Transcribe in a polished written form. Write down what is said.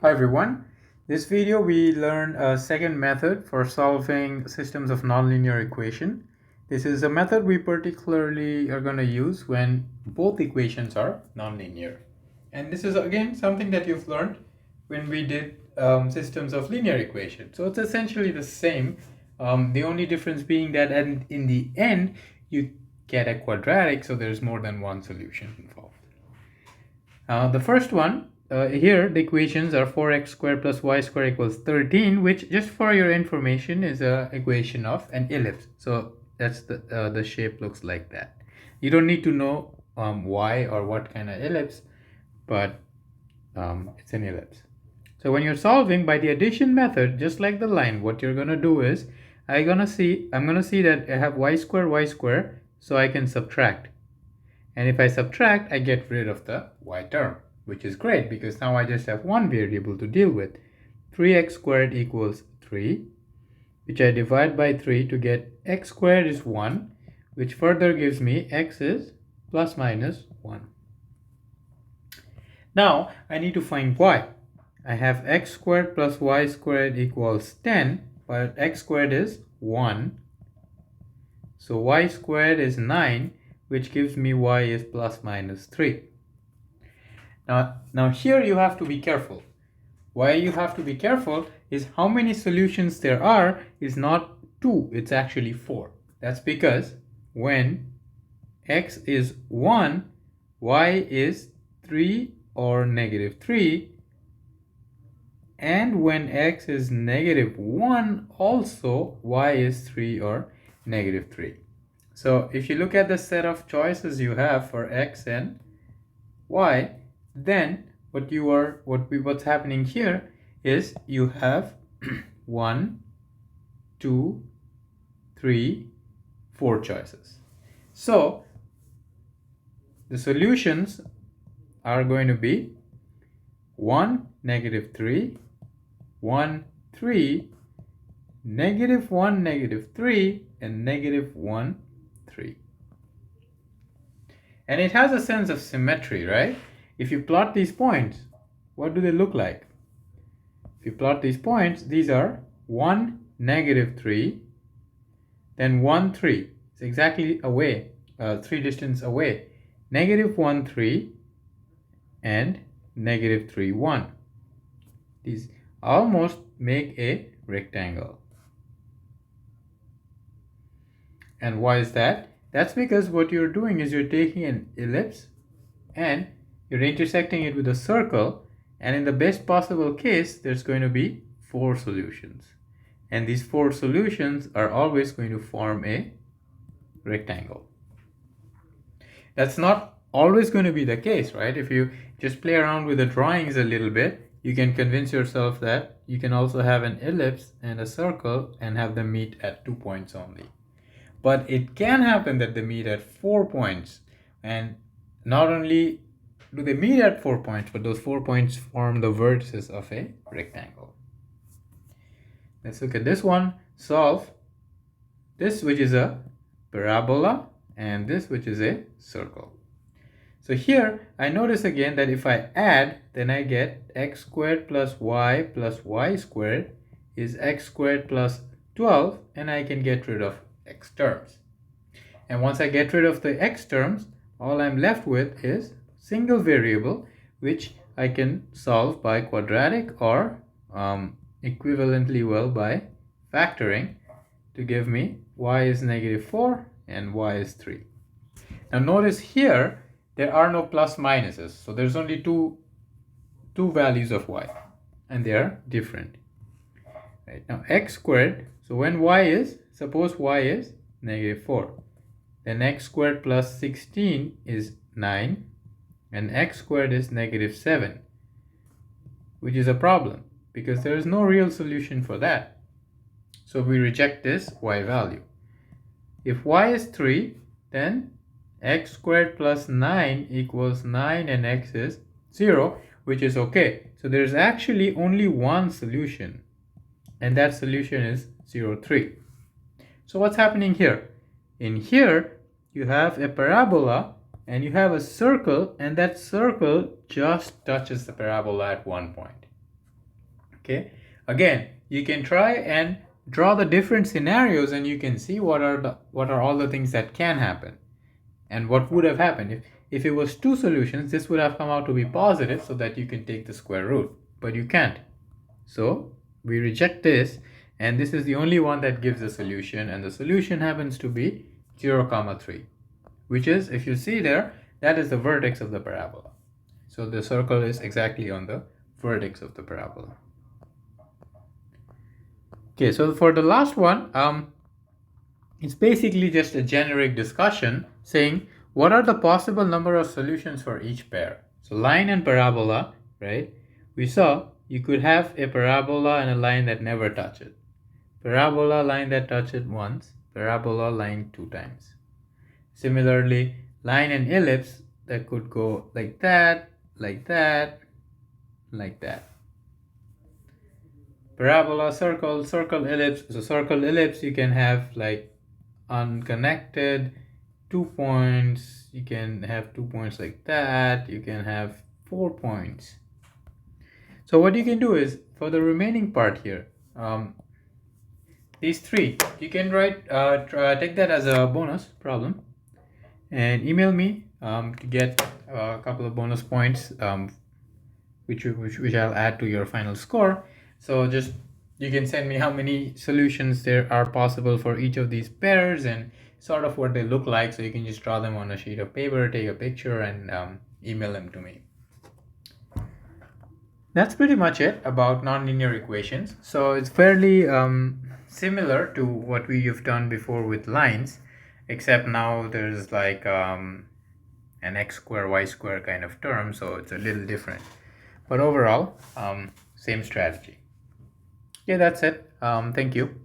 Hi everyone. This video we learn a second method for solving systems of nonlinear equation. This is a method we particularly are going to use when both equations are nonlinear. And this is again something that you've learned when we did systems of linear equation. So it's essentially the same. The only difference being that in the end you get a quadratic, so there's more than one solution involved. The first one, here the equations are 4x squared plus y squared equals 13, which just for your information is a equation of an ellipse. So that's the shape looks like that. You don't need to know why or what kind of ellipse, but it's an ellipse. So when you're solving by the addition method, just like the line, what you're gonna do is I'm gonna see that I have y squared, so I can subtract. And if I subtract, I get rid of the y term, which is great because now I just have one variable to deal with. 3x squared equals 3, which I divide by 3 to get x squared is 1, which further gives me x is plus minus 1. Now I need to find y. I have x squared plus y squared equals 10, but x squared is 1. So y squared is 9, which gives me y is plus minus 3. Now here you have to be careful. Why you have to be careful is how many solutions there are is not 2, it's actually 4. That's because when x is 1, y is 3 or negative 3, and when x is negative 1 also y is 3 or negative 3. So if you look at the set of choices you have for x and y, then what's happening here is you have 1, 2, 3, 4 choices. So the solutions are going to be 1, negative 3, 1, 3, negative 1, negative 3, and negative 1, 3. And it has a sense of symmetry, right? If you plot these points, what do they look like? If you plot these points, these are 1, negative 3, then 1, 3. It's exactly away, 3 distance away. Negative 1, 3, and negative 3, 1. These almost make a rectangle. And why is that? That's because what you're doing is you're taking an ellipse and you're intersecting it with a circle, and in the best possible case there's going to be 4 solutions, and these 4 solutions are always going to form a rectangle. That's not always going to be the case, right? If you just play around with the drawings a little bit, you can convince yourself that you can also have an ellipse and a circle and have them meet at 2 points only. But it can happen that they meet at 4 points, and not only do they meet at 4 points, but those 4 points form the vertices of a rectangle. Let's look at this one. Solve this, which is a parabola, and this, which is a circle. So here I notice again that if I add, then I get x squared plus y squared is x squared plus 12, and I can get rid of x terms. And once I get rid of the x terms, all I'm left with is single variable, which I can solve by quadratic or equivalently well by factoring to give me y is negative 4 and y is 3. Now notice here there are no plus minuses, so there's only two values of y, and they are different. Right, now x squared, so when suppose y is negative 4, then x squared plus 16 is 9, and x squared is negative 7, which is a problem because there is no real solution for that. So we reject this y value. If y is 3, then x squared plus 9 equals 9 and x is 0, which is okay. So there's actually only one solution, and that solution is 0, 3. So what's happening here? In here, you have a parabola and you have a circle, and that circle just touches the parabola at one point. Okay, again, you can try and draw the different scenarios, and you can see what are all the things that can happen and what would have happened. If it was two solutions, this would have come out to be positive so that you can take the square root, but you can't. So we reject this, and this is the only one that gives a solution, and the solution happens to be 0, 3, which is, if you see there, that is the vertex of the parabola. So the circle is exactly on the vertex of the parabola. Okay, so for the last one, it's basically just a generic discussion saying what are the possible number of solutions for each pair. So line and parabola, right? We saw you could have a parabola and a line that never touch it. Parabola, line that touch it once. Parabola, line 2 times. Similarly, line and ellipse that could go like that, like that, like that. Parabola, circle, circle, ellipse. So circle, ellipse, you can have like unconnected 2 points. You can have 2 points like that. You can have 4 points. So what you can do is, for the remaining part here, these 3, you can write, take that as a bonus problem and email me to get a couple of bonus points, which I'll add to your final score. So just, you can send me how many solutions there are possible for each of these pairs and sort of what they look like. So you can just draw them on a sheet of paper, take a picture, and email them to me. That's pretty much it about nonlinear equations. So it's fairly similar to what we've done before with lines, except now there's like an x square, y square kind of term, so it's a little different. But overall, same strategy. Yeah, that's it. Thank you.